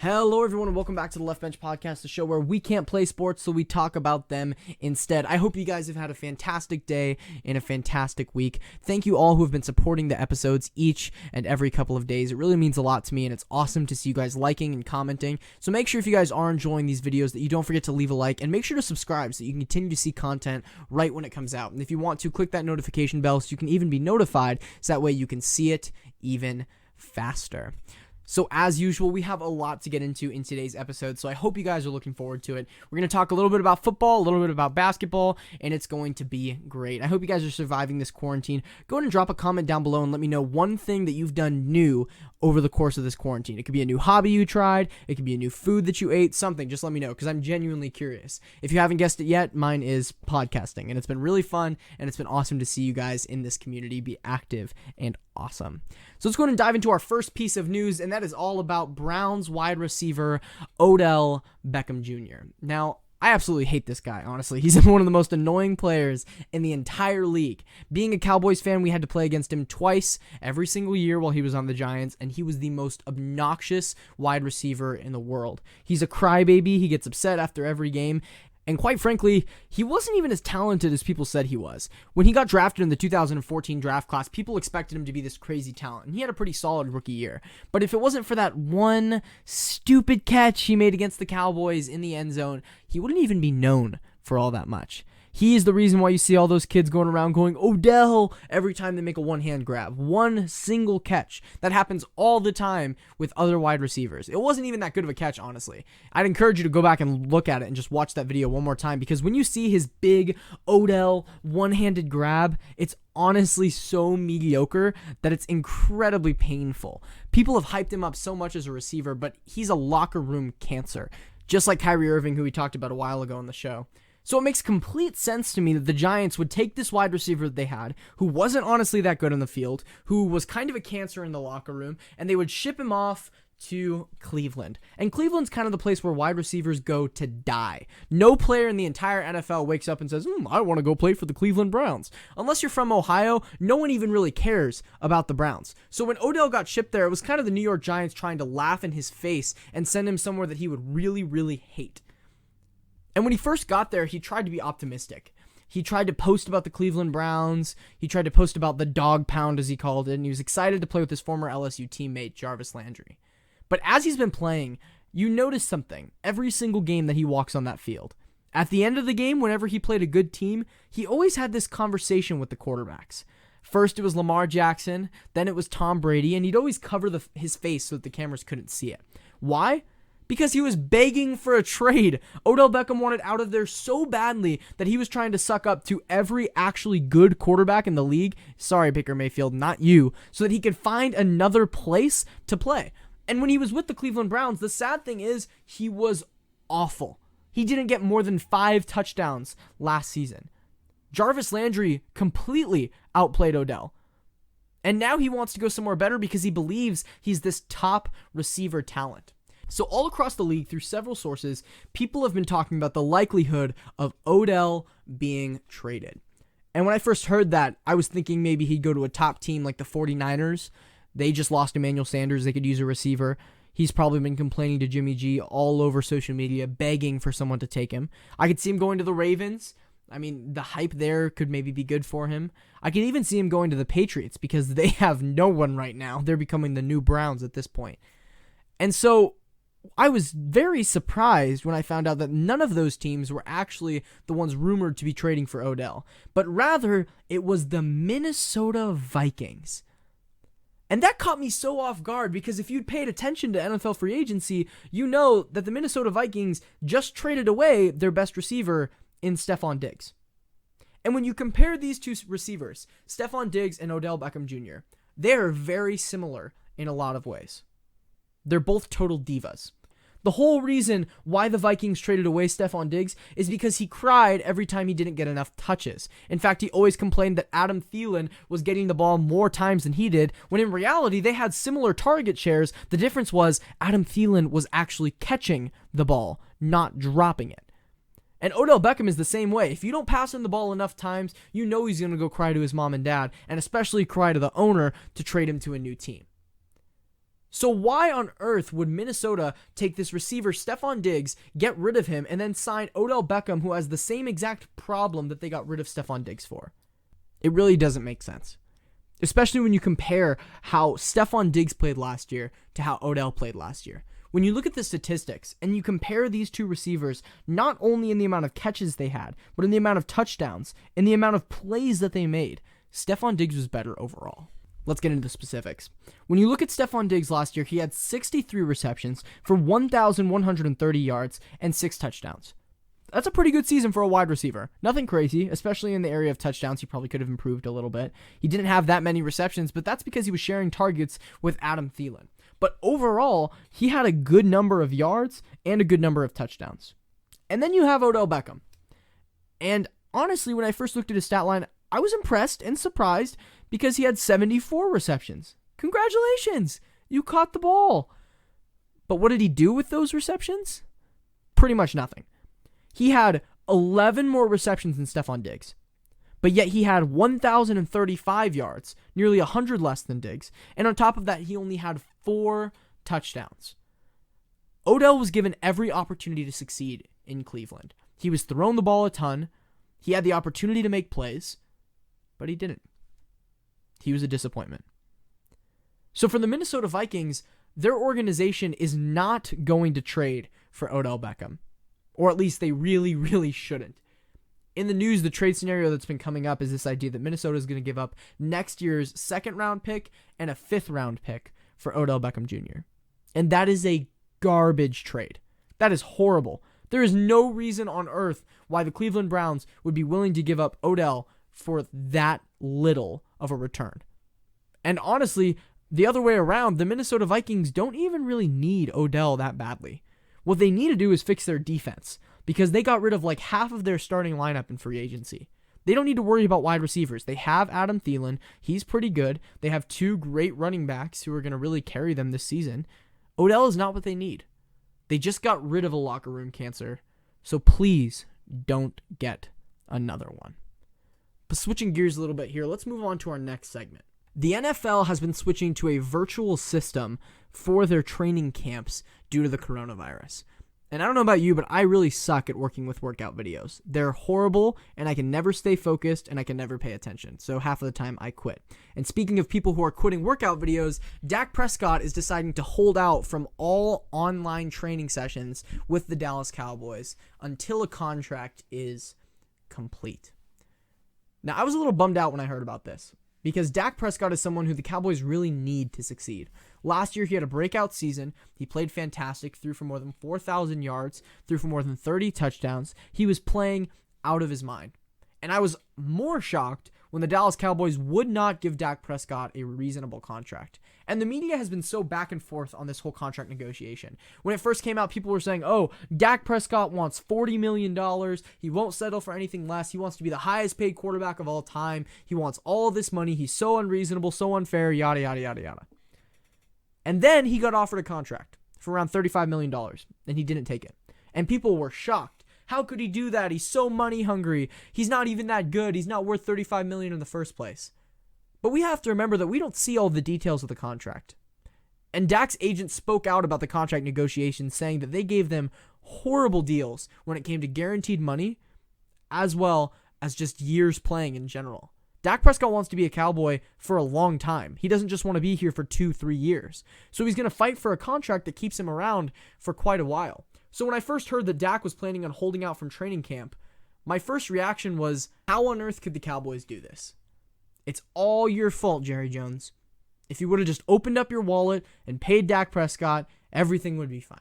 Hello everyone and welcome back to the Left Bench Podcast, the show where we can't play sports so we talk about them instead. I hope you guys have had a fantastic day and a fantastic week. Thank you all who have been supporting the episodes each and every couple of days. It really means a lot to me and it's awesome to see you guys liking and commenting. So make sure if you guys are enjoying these videos that you don't forget to leave a like and make sure to subscribe so you can continue to see content right when it comes out. And if you want to, click that notification bell so you can even be notified so that way you can see it even faster. So as usual, we have a lot to get into in today's episode, so I hope you guys are looking forward to it. We're going to talk a little bit about football, a little bit about basketball, and it's going to be great. I hope you guys are surviving this quarantine. Go ahead and drop a comment down below and let me know one thing that you've done new over the course of this quarantine. It could be a new hobby you tried, it could be a new food that you ate, something. Just let me know, because I'm genuinely curious. If you haven't guessed it yet, mine is podcasting, and it's been really fun, and it's been awesome to see you guys in this community be active and awesome. So let's go ahead and dive into our first piece of news, and that is all about Browns wide receiver Odell Beckham Jr. Now, I absolutely hate this guy, honestly. He's one of the most annoying players in the entire league. Being a Cowboys fan, we had to play against him twice every single year while he was on the Giants, and he was the most obnoxious wide receiver in the world. He's a crybaby. He gets upset after every game. And quite frankly, he wasn't even as talented as people said he was. When he got drafted in the 2014 draft class, people expected him to be this crazy talent, and he had a pretty solid rookie year. But if it wasn't for that one stupid catch he made against the Cowboys in the end zone, he wouldn't even be known for all that much. He is the reason why you see all those kids going around going, Odell, every time they make a one-hand grab. One single catch. That happens all the time with other wide receivers. It wasn't even that good of a catch, honestly. I'd encourage you to go back and look at it and just watch that video one more time, because when you see his big Odell one-handed grab, it's honestly so mediocre that it's incredibly painful. People have hyped him up so much as a receiver, but he's a locker room cancer, just like Kyrie Irving, who we talked about a while ago on the show. So it makes complete sense to me that the Giants would take this wide receiver that they had, who wasn't honestly that good on the field, who was kind of a cancer in the locker room, and they would ship him off to Cleveland. And Cleveland's kind of the place where wide receivers go to die. No player in the entire NFL wakes up and says, I want to go play for the Cleveland Browns. Unless you're from Ohio, no one even really cares about the Browns. So when Odell got shipped there, it was kind of the New York Giants trying to laugh in his face and send him somewhere that he would really, really hate. And when he first got there, he tried to be optimistic. He tried to post about the Cleveland Browns. He tried to post about the dog pound, as he called it, and he was excited to play with his former LSU teammate, Jarvis Landry. But as he's been playing, you notice something every single game that he walks on that field. At the end of the game, whenever he played a good team, he always had this conversation with the quarterbacks. First, it was Lamar Jackson, then it was Tom Brady, and he'd always cover his face so that the cameras couldn't see it. Why? Because he was begging for a trade. Odell Beckham wanted out of there so badly that he was trying to suck up to every actually good quarterback in the league. Sorry, Baker Mayfield, not you. So that he could find another place to play. And when he was with the Cleveland Browns, the sad thing is he was awful. He didn't get more than 5 touchdowns last season. Jarvis Landry completely outplayed Odell. And now he wants to go somewhere better because he believes he's this top receiver talent. So all across the league, through several sources, people have been talking about the likelihood of Odell being traded. And when I first heard that, I was thinking maybe he'd go to a top team like the 49ers. They just lost Emmanuel Sanders. They could use a receiver. He's probably been complaining to Jimmy G all over social media, begging for someone to take him. I could see him going to the Ravens. I mean, the hype there could maybe be good for him. I could even see him going to the Patriots because they have no one right now. They're becoming the new Browns at this point. And so I was very surprised when I found out that none of those teams were actually the ones rumored to be trading for Odell, but rather it was the Minnesota Vikings. And that caught me so off guard because if you'd paid attention to NFL free agency, you know that the Minnesota Vikings just traded away their best receiver in Stephon Diggs. And when you compare these two receivers, Stephon Diggs and Odell Beckham Jr., they're very similar in a lot of ways. They're both total divas. The whole reason why the Vikings traded away Stephon Diggs is because he cried every time he didn't get enough touches. In fact, he always complained that Adam Thielen was getting the ball more times than he did, when in reality they had similar target shares. The difference was Adam Thielen was actually catching the ball, not dropping it. And Odell Beckham is the same way. If you don't pass him the ball enough times, you know he's going to go cry to his mom and dad, and especially cry to the owner to trade him to a new team. So why on earth would Minnesota take this receiver, Stephon Diggs, get rid of him, and then sign Odell Beckham, who has the same exact problem that they got rid of Stephon Diggs for? It really doesn't make sense. Especially when you compare how Stephon Diggs played last year to how Odell played last year. When you look at the statistics and you compare these two receivers, not only in the amount of catches they had, but in the amount of touchdowns, in the amount of plays that they made, Stephon Diggs was better overall. Let's get into the specifics. When you look at Stephon Diggs last year, he had 63 receptions for 1,130 yards and 6 touchdowns. That's a pretty good season for a wide receiver. Nothing crazy, especially in the area of touchdowns. He probably could have improved a little bit. He didn't have that many receptions, but that's because he was sharing targets with Adam Thielen. But overall, he had a good number of yards and a good number of touchdowns. And then you have Odell Beckham. And honestly, when I first looked at his stat line, I was impressed and surprised because he had 74 receptions. Congratulations! You caught the ball. But what did he do with those receptions? Pretty much nothing. He had 11 more receptions than Stephon Diggs. But yet he had 1,035 yards, nearly 100 less than Diggs. And on top of that, he only had 4 touchdowns. Odell was given every opportunity to succeed in Cleveland. He was thrown the ball a ton. He had the opportunity to make plays, but he didn't. He was a disappointment. So for the Minnesota Vikings, their organization is not going to trade for Odell Beckham. Or at least they really, really shouldn't. In the news, the trade scenario that's been coming up is this idea that Minnesota is going to give up next year's 2nd-round pick and a 5th-round pick for Odell Beckham Jr. And that is a garbage trade. That is horrible. There is no reason on earth why the Cleveland Browns would be willing to give up Odell for that little of a return. And honestly, the other way around, the Minnesota Vikings don't even really need Odell that badly. What they need to do is fix their defense because they got rid of like half of their starting lineup in free agency. They don't need to worry about wide receivers. They have Adam Thielen. He's pretty good. They have 2 great running backs who are going to really carry them this season. Odell is not what they need. They just got rid of a locker room cancer. So please don't get another one. But switching gears a little bit here, let's move on to our next segment. The NFL has been switching to a virtual system for their training camps due to the coronavirus. And I don't know about you, but I really suck at working with workout videos. They're horrible, and I can never stay focused, and I can never pay attention. So half of the time, I quit. And speaking of people who are quitting workout videos, Dak Prescott is deciding to hold out from all online training sessions with the Dallas Cowboys until a contract is complete. Now, I was a little bummed out when I heard about this, because Dak Prescott is someone who the Cowboys really need to succeed. Last year, he had a breakout season. He played fantastic, threw for more than 4,000 yards, threw for more than 30 touchdowns. He was playing out of his mind. And I was more shocked when the Dallas Cowboys would not give Dak Prescott a reasonable contract. And the media has been so back and forth on this whole contract negotiation. When it first came out, people were saying, oh, Dak Prescott wants $40 million. He won't settle for anything less. He wants to be the highest paid quarterback of all time. He wants all this money. He's so unreasonable, so unfair, yada, yada, yada, yada. And then he got offered a contract for around $35 million, and he didn't take it. And people were shocked. How could he do that? He's so money hungry. He's not even that good. He's not worth $35 million in the first place. But we have to remember that we don't see all the details of the contract. And Dak's agent spoke out about the contract negotiations, saying that they gave them horrible deals when it came to guaranteed money, as well as just years playing in general. Dak Prescott wants to be a Cowboy for a long time. He doesn't just want to be here for 2-3 years. So he's going to fight for a contract that keeps him around for quite a while. So when I first heard that Dak was planning on holding out from training camp, my first reaction was, how on earth could the Cowboys do this? It's all your fault, Jerry Jones. If you would have just opened up your wallet and paid Dak Prescott, everything would be fine.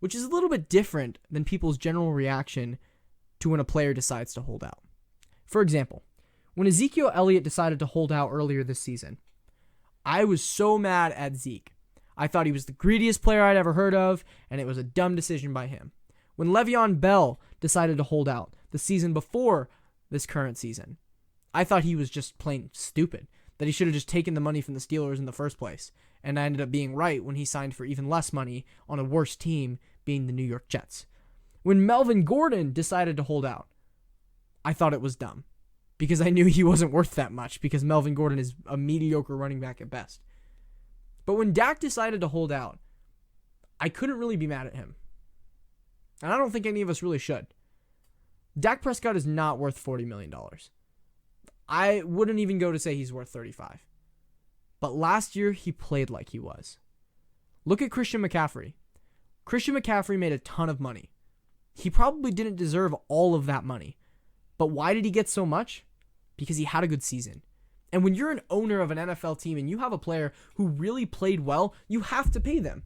Which is a little bit different than people's general reaction to when a player decides to hold out. For example, when Ezekiel Elliott decided to hold out earlier this season, I was so mad at Zeke. I thought he was the greediest player I'd ever heard of, and it was a dumb decision by him. When Le'Veon Bell decided to hold out the season before this current season, I thought he was just plain stupid, that he should have just taken the money from the Steelers in the first place, and I ended up being right when he signed for even less money on a worse team, being the New York Jets. When Melvin Gordon decided to hold out, I thought it was dumb, because I knew he wasn't worth that much, because Melvin Gordon is a mediocre running back at best. But when Dak decided to hold out, I couldn't really be mad at him. And I don't think any of us really should. Dak Prescott is not worth $40 million. I wouldn't even go to say he's worth 35. But last year, he played like he was. Look at Christian McCaffrey. Christian McCaffrey made a ton of money. He probably didn't deserve all of that money. But why did he get so much? Because he had a good season. And when you're an owner of an NFL team and you have a player who really played well, you have to pay them.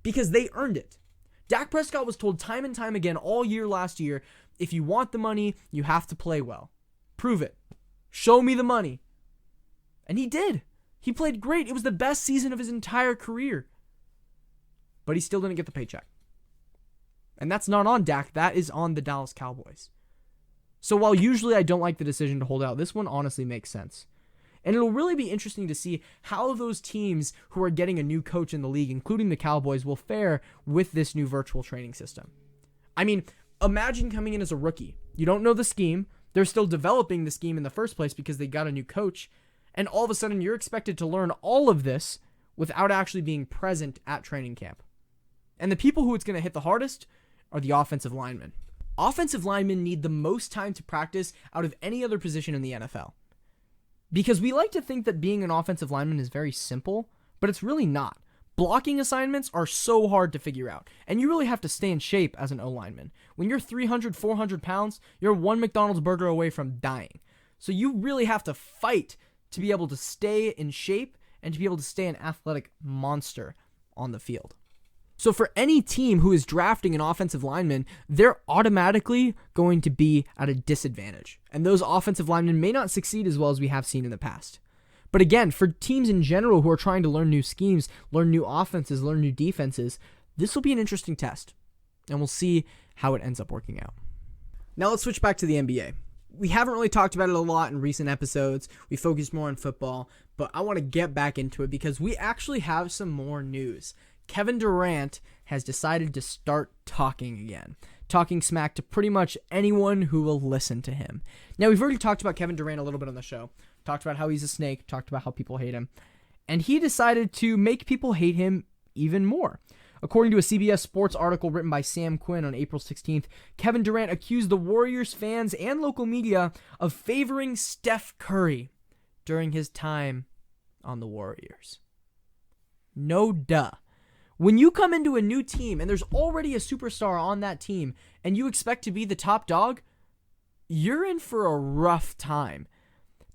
Because they earned it. Dak Prescott was told time and time again all year last year, if you want the money, you have to play well. Prove it. Show me the money. And he did. He played great. It was the best season of his entire career. But he still didn't get the paycheck. And that's not on Dak. That is on the Dallas Cowboys. So while usually I don't like the decision to hold out, this one honestly makes sense. And it'll really be interesting to see how those teams who are getting a new coach in the league, including the Cowboys, will fare with this new virtual training system. I mean, imagine coming in as a rookie. You don't know the scheme. They're still developing the scheme in the first place because they got a new coach. And all of a sudden, you're expected to learn all of this without actually being present at training camp. And the people who it's going to hit the hardest are the offensive linemen. Offensive linemen need the most time to practice out of any other position in the NFL. Because we like to think that being an offensive lineman is very simple, but it's really not. Blocking assignments are so hard to figure out, and you really have to stay in shape as an O-lineman. When you're 300, 400 pounds, you're one McDonald's burger away from dying. So you really have to fight to be able to stay in shape and to be able to stay an athletic monster on the field. So for any team who is drafting an offensive lineman, they're automatically going to be at a disadvantage. And those offensive linemen may not succeed as well as we have seen in the past. But again, for teams in general who are trying to learn new schemes, learn new offenses, learn new defenses, this will be an interesting test. And we'll see how it ends up working out. Now let's switch back to the NBA. We haven't really talked about it a lot in recent episodes. We focused more on football, but I want to get back into it because we actually have some more news. Kevin Durant has decided to start talking again, talking smack to pretty much anyone who will listen to him. Now, we've already talked about Kevin Durant a little bit on the show, talked about how he's a snake, talked about how people hate him, and he decided to make people hate him even more. According to a CBS Sports article written by Sam Quinn on April 16th, Kevin Durant accused the Warriors fans and local media of favoring Steph Curry during his time on the Warriors. No duh. When you come into a new team and there's already a superstar on that team and you expect to be the top dog, you're in for a rough time.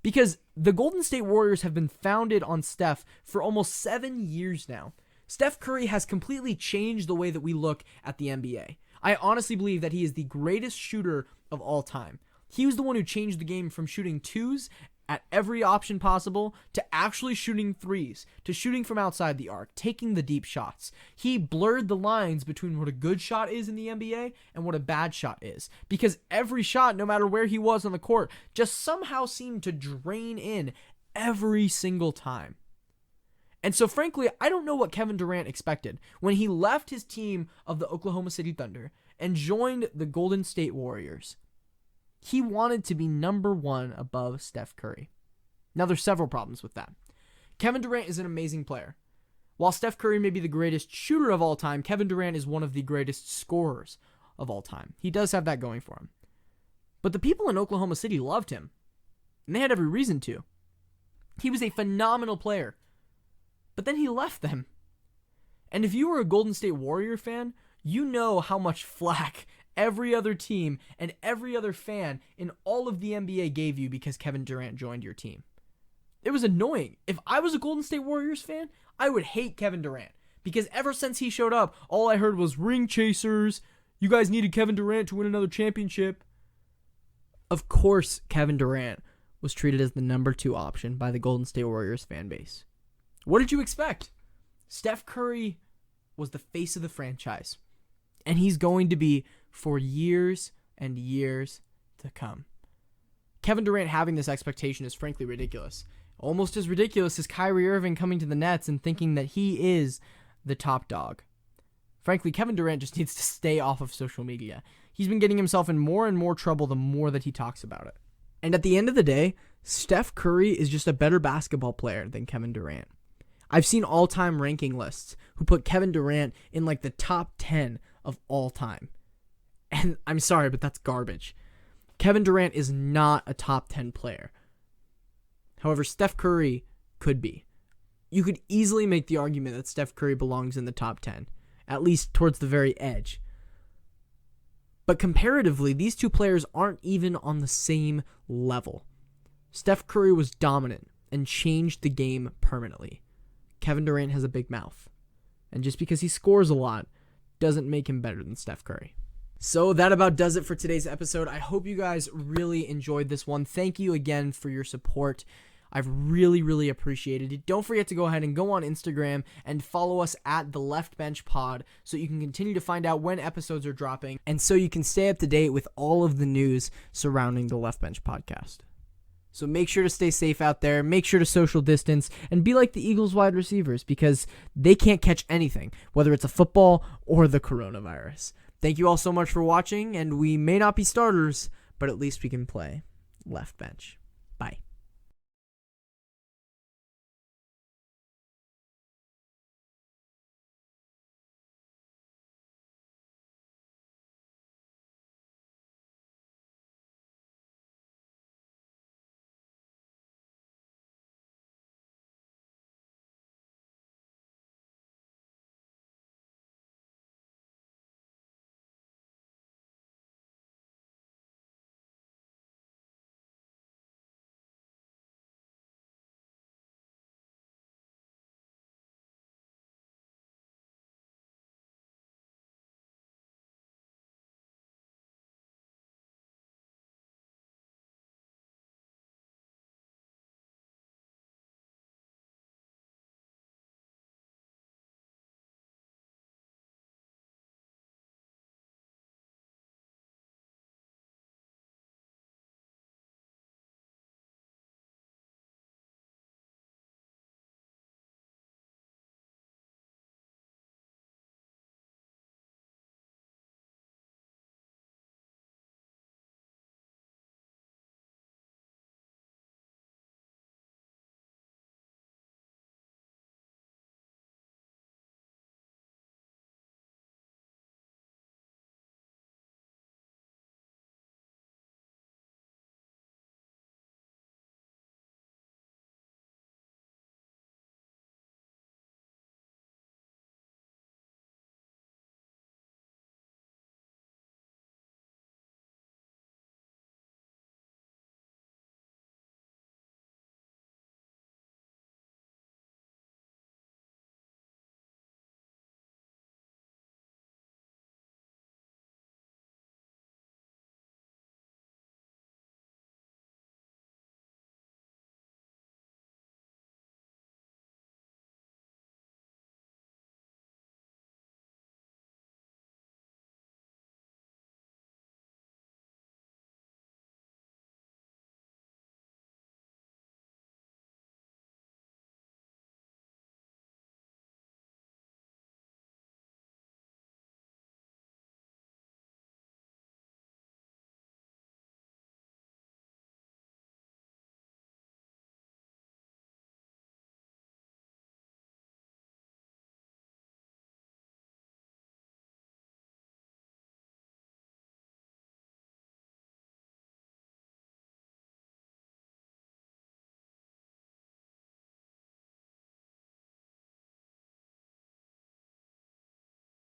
Because the Golden State Warriors have been founded on Steph for almost 7 years now. Steph Curry has completely changed the way that we look at the NBA. I honestly believe that he is the greatest shooter of all time. He was the one who changed the game from shooting twos at every option possible to actually shooting threes, to shooting from outside the arc, taking the deep shots. He blurred the lines between what a good shot is in the NBA and what a bad shot is, because every shot, no matter where he was on the court, just somehow seemed to drain in every single time. And so frankly, I don't know what Kevin Durant expected when he left his team of the Oklahoma City Thunder and joined the Golden State Warriors. He wanted to be number one above Steph Curry. Now, there's several problems with that. Kevin Durant is an amazing player. While Steph Curry may be the greatest shooter of all time, Kevin Durant is one of the greatest scorers of all time. He does have that going for him. But the people in Oklahoma City loved him, and they had every reason to. He was a phenomenal player, but then he left them. And if you were a Golden State Warrior fan, you know how much flack every other team and every other fan in all of the NBA gave you because Kevin Durant joined your team. It was annoying. If I was a Golden State Warriors fan, I would hate Kevin Durant because ever since he showed up, all I heard was ring chasers. You guys needed Kevin Durant to win another championship. Of course, Kevin Durant was treated as the number 2 option by the Golden State Warriors fan base. What did you expect? Steph Curry was the face of the franchise, and he's going to be for years and years to come. Kevin Durant having this expectation is frankly ridiculous. Almost as ridiculous as Kyrie Irving coming to the Nets and thinking that he is the top dog. Frankly, Kevin Durant just needs to stay off of social media. He's been getting himself in more and more trouble the more that he talks about it. And at the end of the day, Steph Curry is just a better basketball player than Kevin Durant. I've seen all-time ranking lists who put Kevin Durant in like the top 10 of all time. And I'm sorry, but that's garbage. Kevin Durant is not a top 10 player. However, Steph Curry could be. You could easily make the argument that Steph Curry belongs in the top 10, at least towards the very edge. But comparatively, these two players aren't even on the same level. Steph Curry was dominant and changed the game permanently. Kevin Durant has a big mouth. And just because he scores a lot doesn't make him better than Steph Curry. So that about does it for today's episode. I hope you guys really enjoyed this one. Thank you again for your support. I've really appreciated it. Don't forget to go ahead and go on Instagram and follow us at the Left Bench Pod so you can continue to find out when episodes are dropping and so you can stay up to date with all of the news surrounding the Left Bench Podcast. So make sure to stay safe out there, make sure to social distance, and be like the Eagles wide receivers because they can't catch anything, whether it's a football or the coronavirus. Thank you all so much for watching, and we may not be starters, but at least we can play left bench. Bye.